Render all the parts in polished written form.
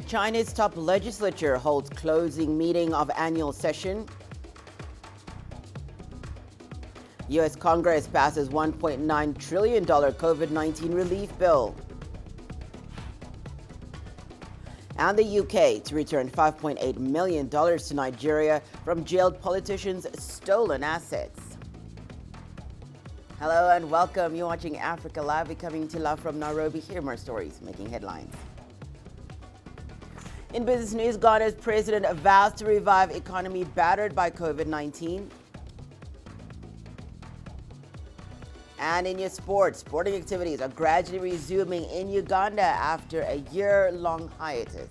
China's top legislature holds closing meeting of annual session. U.S. Congress passes $1.9 trillion COVID-19 relief bill. And the UK to return $5.8 million to Nigeria from jailed politicians' stolen assets. Hello and welcome. You're watching Africa Live. We're coming to you live from Nairobi. Here are more stories making headlines. In business news, Ghana's president vows to revive economy battered by COVID-19. And in your sports, sporting activities are gradually resuming in Uganda after a year-long hiatus.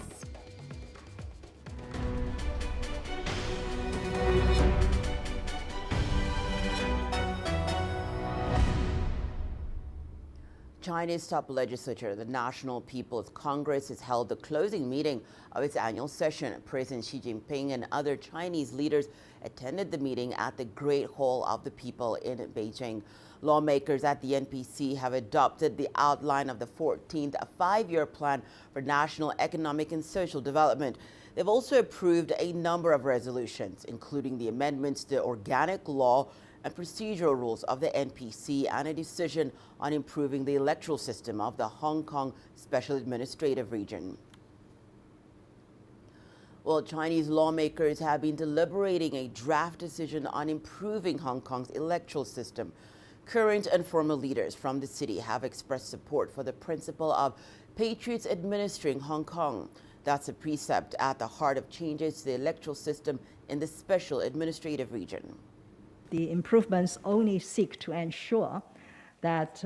China's top legislature, the National People's Congress, has held the closing meeting of its annual session. President Xi Jinping and other Chinese leaders attended the meeting at the Great Hall of the People in Beijing. Lawmakers at the NPC have adopted the outline of the 14th five-year plan for national economic and social development. They've also approved a number of resolutions, including the amendments to the organic law and procedural rules of the NPC and a decision on improving the electoral system of the Hong Kong Special Administrative Region. Well, Chinese lawmakers have been deliberating a draft decision on improving Hong Kong's electoral system. Current and former leaders from the city have expressed support for the principle of patriots administering Hong Kong. That's a precept at the heart of changes to the electoral system in the Special Administrative Region. The improvements only seek to ensure that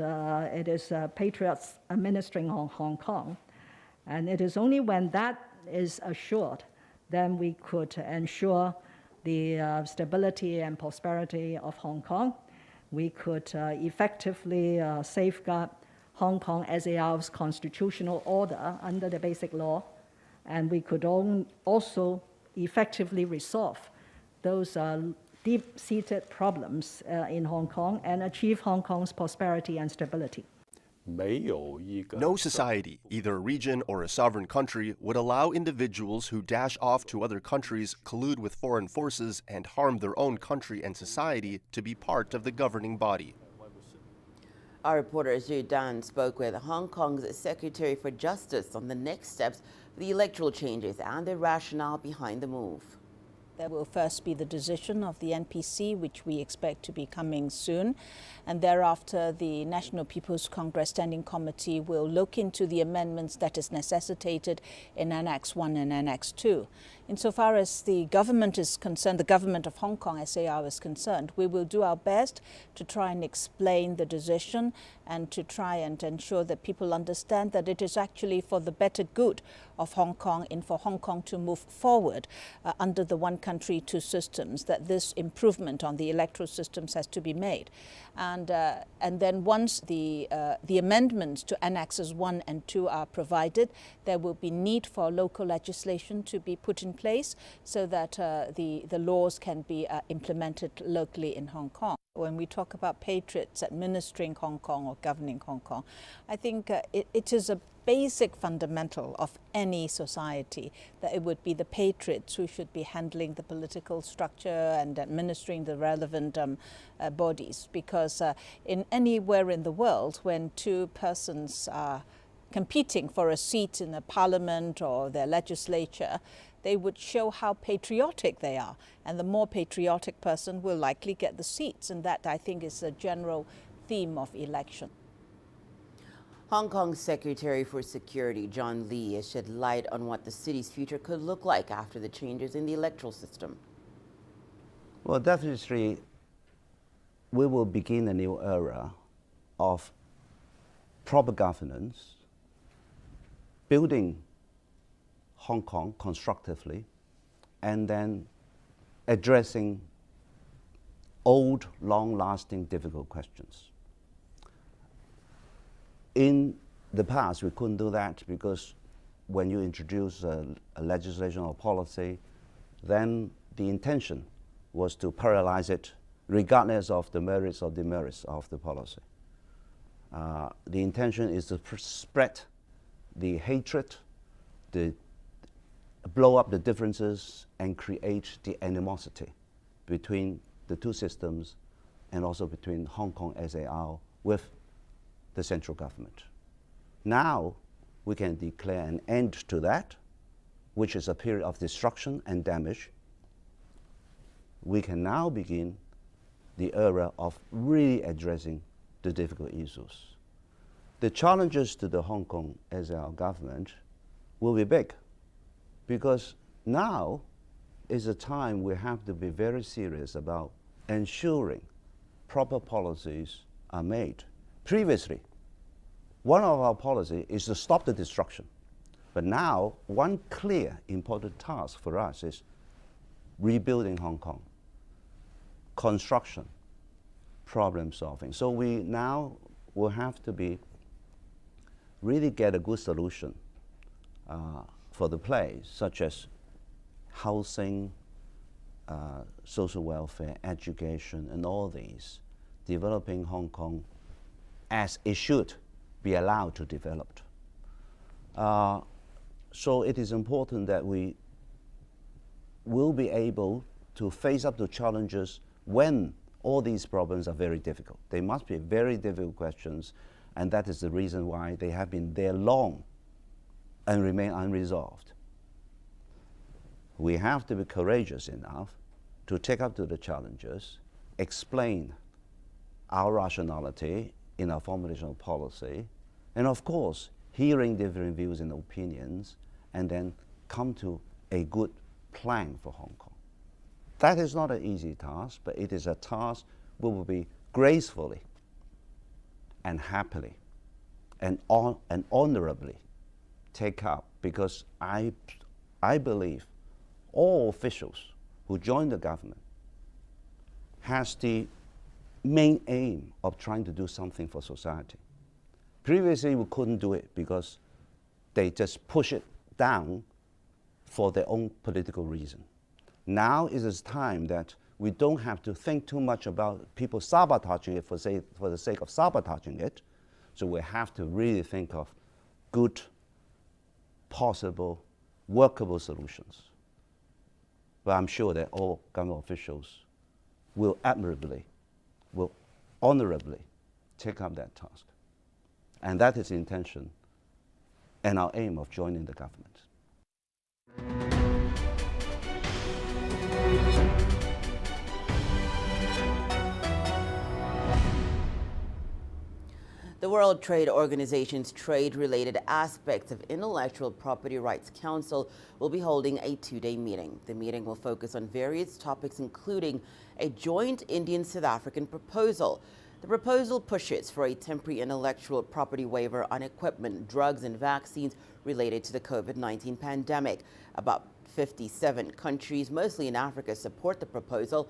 it is patriots administering Hong Kong. And it is only when that is assured, then we could ensure the stability and prosperity of Hong Kong. We could effectively safeguard Hong Kong as our constitutional order under the Basic Law. And we could also effectively resolve those deep-seated problems in Hong Kong and achieve Hong Kong's prosperity and stability. No society, either a region or a sovereign country, would allow individuals who dash off to other countries, collude with foreign forces, and harm their own country and society to be part of the governing body. Our reporter Zhu Dan spoke with Hong Kong's Secretary for Justice on the next steps for the electoral changes and the rationale behind the move. There will first be the decision of the NPC, which we expect to be coming soon. And thereafter, the National People's Congress Standing Committee will look into the amendments that is necessitated in Annex 1 and Annex 2. Insofar as the government is concerned, the government of Hong Kong SAR is concerned, we will do our best to try and explain the decision and to try and ensure that people understand that it is actually for the better good of Hong Kong and for Hong Kong to move forward under the one country, two systems, that this improvement on the electoral systems has to be made. And then once the amendments to Annexes 1 and 2 are provided, there will be need for local legislation to be put in place so that the laws can be implemented locally in Hong Kong. When we talk about patriots administering Hong Kong or governing Hong Kong, I think it is a basic fundamental of any society that it would be the patriots who should be handling the political structure and administering the relevant bodies, because in anywhere in the world when two persons are competing for a seat in a parliament or their legislature, they would show how patriotic they are, and the more patriotic person will likely get the seats, and that I think is a general theme of election. Hong Kong's Secretary for Security, John Lee, has shed light on what the city's future could look like after the changes in the electoral system. Well, definitely, we will begin a new era of proper governance, building Hong Kong constructively, and then addressing old, long-lasting, difficult questions. In the past, we couldn't do that because when you introduce a legislation or policy, then the intention was to paralyze it regardless of the merits or demerits of the policy. The intention is to spread the hatred, the blow up the differences and create the animosity between the two systems and also between Hong Kong SAR with the central government. Now we can declare an end to that, which is a period of destruction and damage. We can now begin the era of really addressing the difficult issues. The challenges to the Hong Kong SAR government will be big, because now is a time we have to be very serious about ensuring proper policies are made. Previously, one of our policies is to stop the destruction. But now, one clear, important task for us is rebuilding Hong Kong, construction, problem solving. So we now will have to be really get a good solution for the place, such as housing, social welfare, education, and all these, developing Hong Kong as it should be allowed to develop. So it is important that we will be able to face up to challenges when all these problems are very difficult. They must be very difficult questions, and that is the reason why they have been there long and remain unresolved. We have to be courageous enough to take up to the challenges, explain our rationality in our formulation of policy, and of course, hearing different views and opinions, and then come to a good plan for Hong Kong. That is not an easy task, but it is a task we will be gracefully and happily and honorably take up, because I believe all officials who join the government has the main aim of trying to do something for society. Previously, we couldn't do it because they just push it down for their own political reason. Now is the time that we don't have to think too much about people sabotaging it for the sake of sabotaging it. So we have to really think of good, possible, workable solutions. But I'm sure that all government officials will admirably, will honorably take up that task. And that is the intention and our aim of joining the government. The World Trade Organization's trade-related aspects of Intellectual Property Rights Council will be holding a two-day meeting. The meeting will focus on various topics, including a joint Indian-South African proposal. The proposal pushes for a temporary intellectual property waiver on equipment, drugs, and vaccines related to the COVID-19 pandemic. About 57 countries, mostly in Africa, support the proposal.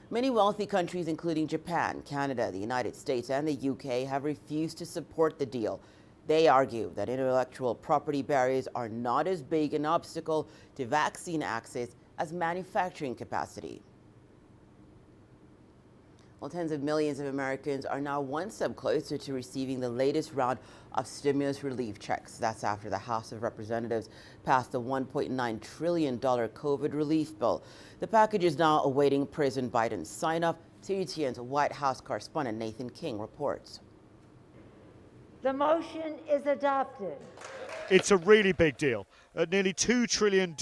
Many wealthy countries, including Japan, Canada, the United States, and the UK, have refused to support the deal. They argue that intellectual property barriers are not as big an obstacle to vaccine access as manufacturing capacity. Well, tens of millions of Americans are now one step closer to receiving the latest round of stimulus relief checks. That's after the House of Representatives passed the $1.9 trillion COVID relief bill. The package is now awaiting President Biden's sign-off. CGTN's White House correspondent Nathan King reports. The motion is adopted. It's a really big deal. At nearly $2 trillion,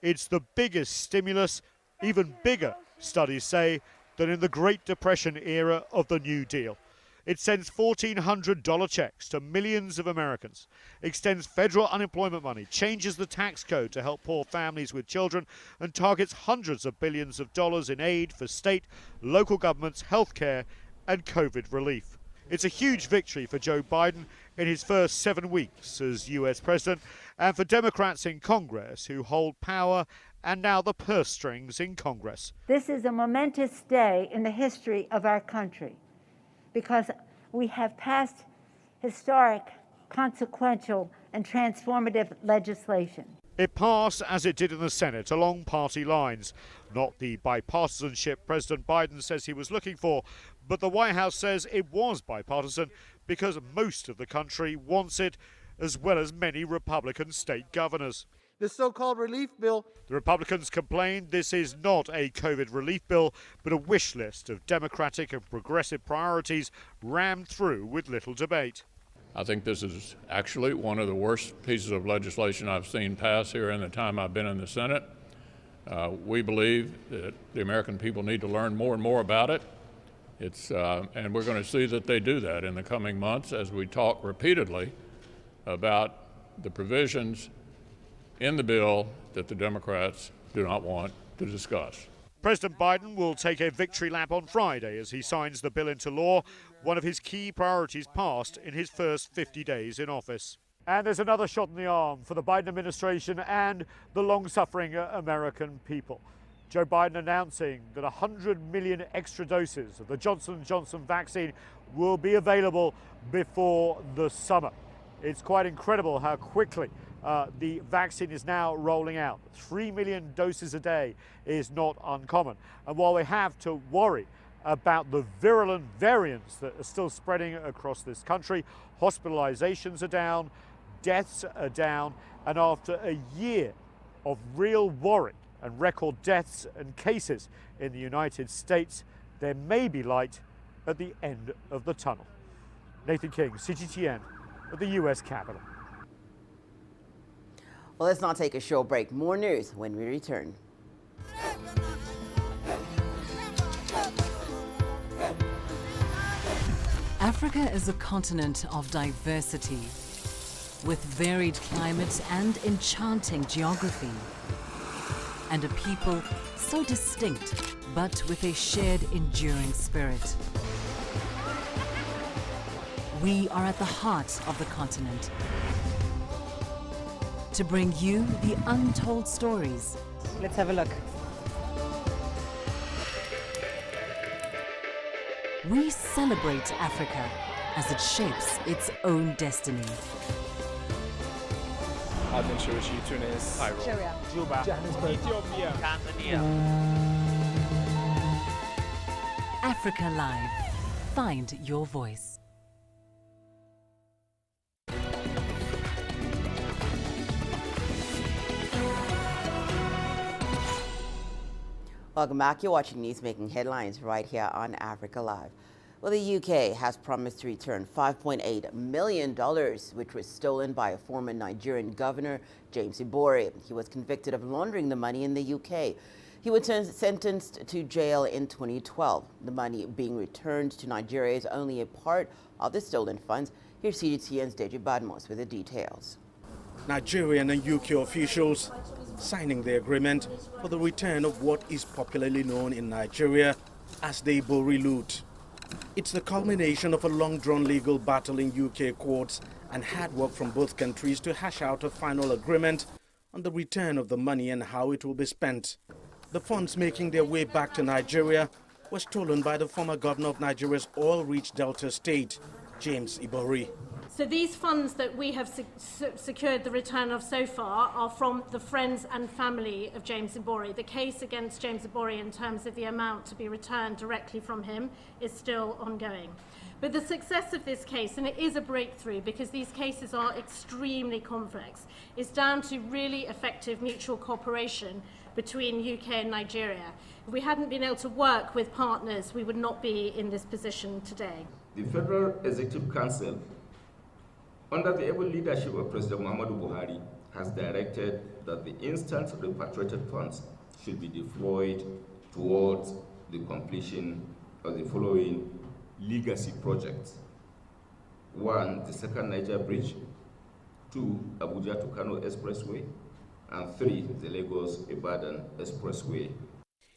it's the biggest stimulus, even bigger, studies say, than in the Great Depression era of the New Deal. It sends $1,400 checks to millions of Americans, extends federal unemployment money, changes the tax code to help poor families with children, and targets hundreds of billions of dollars in aid for state, local governments, healthcare, and COVID relief. It's a huge victory for Joe Biden in his first 7 weeks as US president, and for Democrats in Congress who hold power and now the purse strings in Congress. This is a momentous day in the history of our country because we have passed historic, consequential, and transformative legislation. It passed, as it did in the Senate, along party lines. Not the bipartisanship President Biden says he was looking for, but the White House says it was bipartisan because most of the country wants it, as well as many Republican state governors. the so-called relief bill. The Republicans complained this is not a COVID relief bill, but a wish list of democratic and progressive priorities rammed through with little debate. I think this is actually one of the worst pieces of legislation I've seen pass here in the time I've been in the Senate. We believe that the American people need to learn more and more about it. And we're going to see that they do that in the coming months as we talk repeatedly about the provisions in the bill that the Democrats do not want to discuss. President Biden will take a victory lap on Friday as he signs the bill into law, one of his key priorities passed in his first 50 days in office. And there's another shot in the arm for the Biden administration and the long-suffering American people. Joe Biden announcing that 100 million extra doses of the Johnson & Johnson vaccine will be available before the summer. It's quite incredible how quickly the vaccine is now rolling out. 3 million doses a day is not uncommon. And while we have to worry about the virulent variants that are still spreading across this country, hospitalizations are down, deaths are down, and after a year of real worry and record deaths and cases in the United States, there may be light at the end of the tunnel. Nathan King, CGTN, at the US Capitol. Well, let's not take a short break. More news when we return. Africa is a continent of diversity, with varied climates and enchanting geography, and a people so distinct, but with a shared enduring spirit. We are at the heart of the continent to bring you the untold stories. Let's have a look. We celebrate Africa as it shapes its own destiny. Tunis, Syria, Juba, Ethiopia, Tanzania. Africa Live. Find your voice. Welcome back. You're watching News Making Headlines right here on Africa Live. Well, the UK has promised to return $5.8 million, which was stolen by a former Nigerian governor, James Ibori. He was convicted of laundering the money in the UK. He was sentenced to jail in 2012. The money being returned to Nigeria is only a part of the stolen funds. Here's CGTN's Deji Badmos with the details. Nigerian and UK officials signing the agreement for the return of what is popularly known in Nigeria as the Ibori loot. It's the culmination of a long-drawn legal battle in UK courts and hard work from both countries to hash out a final agreement on the return of the money and how it will be spent. The funds making their way back to Nigeria were stolen by the former governor of Nigeria's oil-rich Delta state, James Ibori. So these funds that we have secured the return of so far are from the friends and family of James Ibori. The case against James Ibori in terms of the amount to be returned directly from him is still ongoing. But the success of this case, and it is a breakthrough because these cases are extremely complex, is down to really effective mutual cooperation between UK and Nigeria. If we hadn't been able to work with partners, we would not be in this position today. The Federal Executive Council, under the able leadership of President Muhammadu Buhari, has directed that the instant repatriated funds should be deployed towards the completion of the following legacy projects. 1, the second Niger Bridge. 2, Abuja to Kano Expressway. And 3, the Lagos-Ibadan Expressway.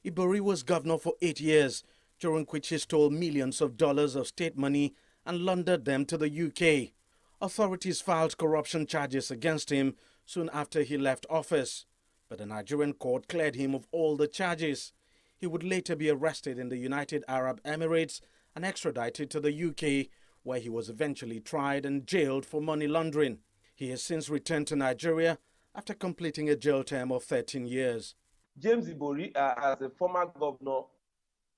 Ibori was governor for 8 years, during which he stole millions of dollars of state money and laundered them to the UK. Authorities filed corruption charges against him soon after he left office, but the Nigerian court cleared him of all the charges. He would later be arrested in the United Arab Emirates and extradited to the UK, where he was eventually tried and jailed for money laundering. He has since returned to Nigeria after completing a jail term of 13 years. James Ibori, as a former governor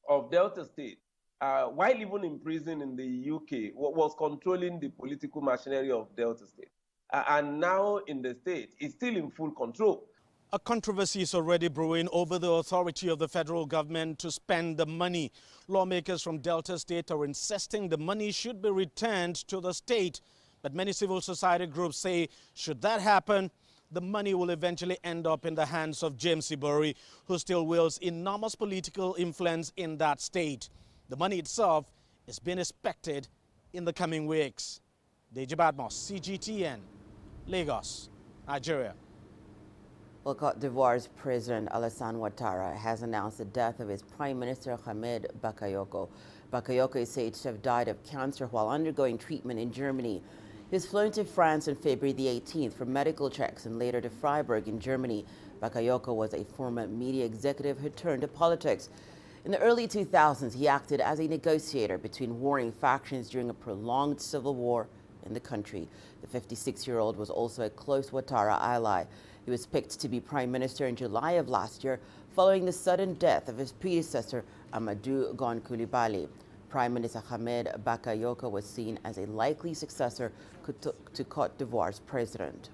of Delta State, while even in prison in the UK, was controlling the political machinery of Delta State. and now in the state is still in full control. A controversy is already brewing over the authority of the federal government to spend the money. Lawmakers from Delta State are insisting the money should be returned to the state. But many civil society groups say, should that happen, the money will eventually end up in the hands of James Ibori, who still wields enormous political influence in that state. The money itself is being expected in the coming weeks. Deji Badmos, CGTN, Lagos, Nigeria. Well, Cote d'Ivoire's President Alassane Ouattara has announced the death of his Prime Minister Hamed Bakayoko. Bakayoko is said to have died of cancer while undergoing treatment in Germany. He was flown to France on February the 18th for medical checks and later to Freiburg in Germany. Bakayoko was a former media executive who turned to politics. In the early 2000s, he acted as a negotiator between warring factions during a prolonged civil war in the country. The 56-year-old was also a close Ouattara ally. He was picked to be prime minister in July of last year following the sudden death of his predecessor, Amadou Gon Coulibaly. Prime Minister Hamed Bakayoko was seen as a likely successor to Cote d'Ivoire's president.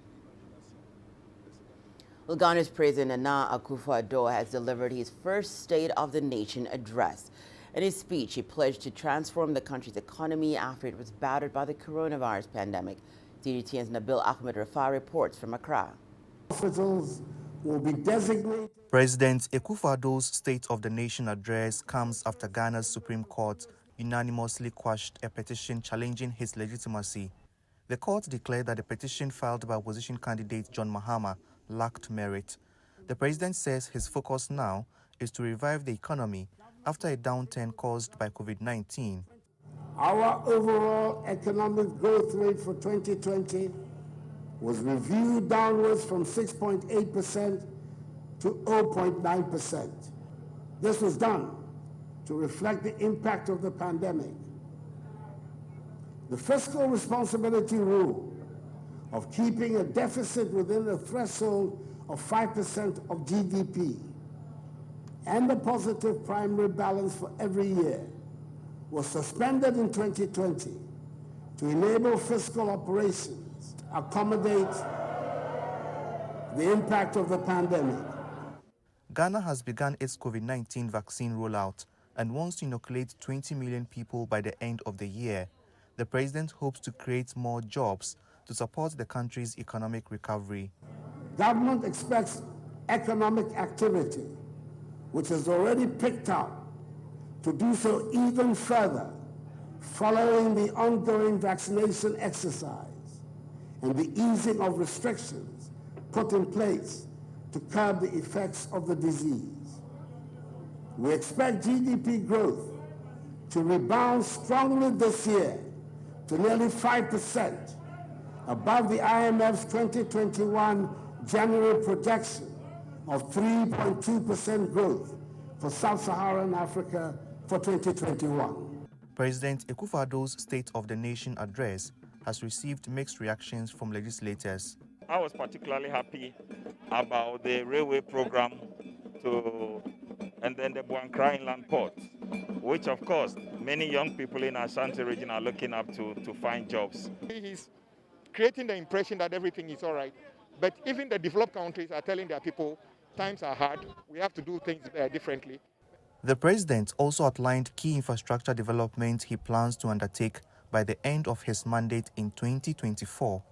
Well, Ghana's President Nana Akufo-Addo has delivered his first State of the Nation address. In his speech, he pledged to transform the country's economy after it was battered by the coronavirus pandemic. CGTN's Nabil Ahmed Rafah reports from Accra. Hospitals will be designated. President Akufo-Addo's State of the Nation address comes after Ghana's Supreme Court unanimously quashed a petition challenging his legitimacy. The court declared that the petition filed by opposition candidate John Mahama lacked merit. The president says his focus now is to revive the economy after a downturn caused by COVID-19. Our overall economic growth rate for 2020 was reviewed downwards from 6.8% to 0.9%. This was done to reflect the impact of the pandemic. The fiscal responsibility rule of keeping a deficit within a threshold of 5% of GDP and a positive primary balance for every year was suspended in 2020 to enable fiscal operations to accommodate the impact of the pandemic. Ghana has begun its COVID-19 vaccine rollout and wants to inoculate 20 million people by the end of the year. The president hopes to create more jobs to support the country's economic recovery. Government expects economic activity, which has already picked up, to do so even further following the ongoing vaccination exercise and the easing of restrictions put in place to curb the effects of the disease. We expect GDP growth to rebound strongly this year to nearly 5%, above the IMF's 2021 January projection of 3.2% growth for Sub-Saharan Africa for 2021. President Akufo-Addo's State of the Nation address has received mixed reactions from legislators. I was particularly happy about the railway program and then the Buankra Inland Port, which of course many young people in Ashanti region are looking up to find jobs. He's creating the impression that everything is all right, but even the developed countries are telling their people times are hard, we have to do things differently. The president also outlined key infrastructure development he plans to undertake by the end of his mandate in 2024.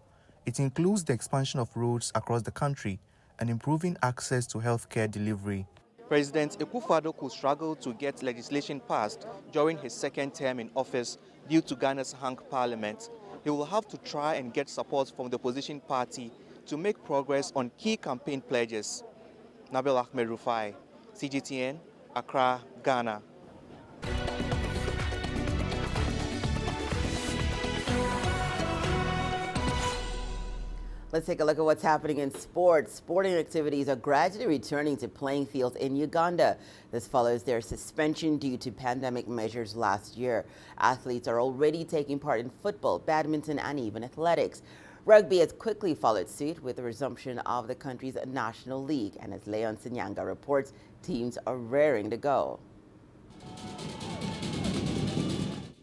It includes the expansion of roads across the country and improving access to healthcare delivery. President Akufo-Addo could struggle to get legislation passed during his second term in office due to Ghana's hung parliament. He will have to try and get support from the opposition party to make progress on key campaign pledges. Nabil Ahmed Rufai, CGTN, Accra, Ghana. Let's take a look at what's happening in sports. Sporting activities are gradually returning to playing fields in Uganda. This follows their suspension due to pandemic measures last year. Athletes are already taking part in football, badminton, and even athletics. Rugby has quickly followed suit with the resumption of the country's National League. And as Leon Sinyanga reports, teams are raring to go.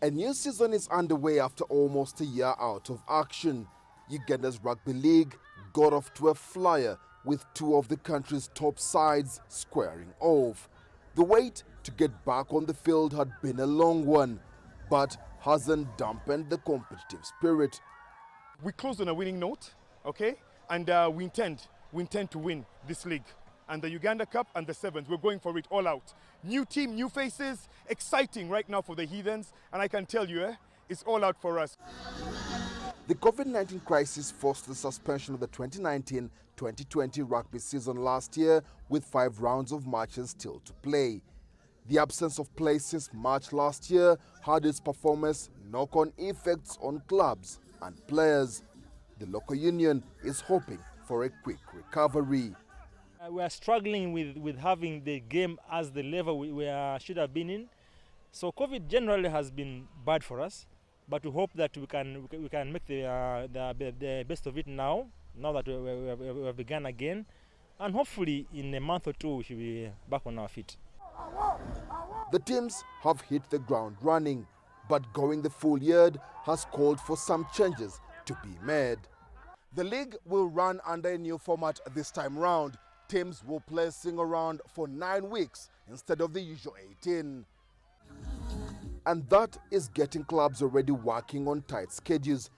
A new season is underway after almost a year out of action. Uganda's rugby league got off to a flyer with two of the country's top sides squaring off. The wait to get back on the field had been a long one, but hasn't dampened the competitive spirit. We closed on a winning note, okay? And we intend to win this league. And the Uganda Cup and the Sevens, we're going for it all out. New team, new faces, exciting right now for the Heathens. And I can tell you, it's all out for us. The COVID-19 crisis forced the suspension of the 2019-2020 rugby season last year, with 5 rounds of matches still to play. The absence of play since March last year had its performance knock-on effects on clubs and players. The local union is hoping for a quick recovery. We are struggling with having the game as the level we should have been in. So COVID generally has been bad for us. But we hope that we can make the best of it now that we have begun again. And hopefully in a month or two we should be back on our feet. The teams have hit the ground running, but going the full yard has called for some changes to be made. The league will run under a new format this time round. Teams will play sing-around for 9 weeks instead of the usual 18. And that is getting clubs already working on tight schedules.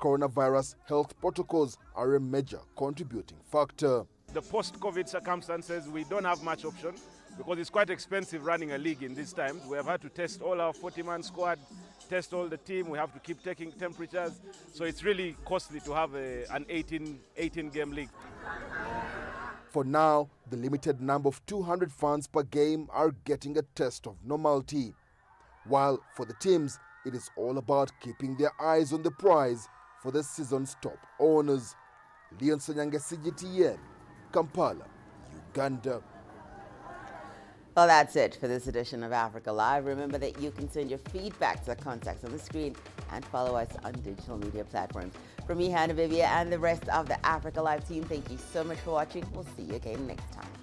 Coronavirus health protocols are a major contributing factor. The post-COVID circumstances, we don't have much option because it's quite expensive running a league in these times. We have had to test all our 40-man squad, test all the team. We have to keep taking temperatures. So it's really costly to have an 18-game league. For now, the limited number of 200 fans per game are getting a taste of normality. While for the teams, it is all about keeping their eyes on the prize for the season's top owners. Leon Sanyange, CGTN, Kampala, Uganda. Well, that's it for this edition of Africa Live. Remember that you can send your feedback to the contacts on the screen and follow us on digital media platforms. From me, Hannah Viviers, and the rest of the Africa Live team, thank you so much for watching. We'll see you again next time.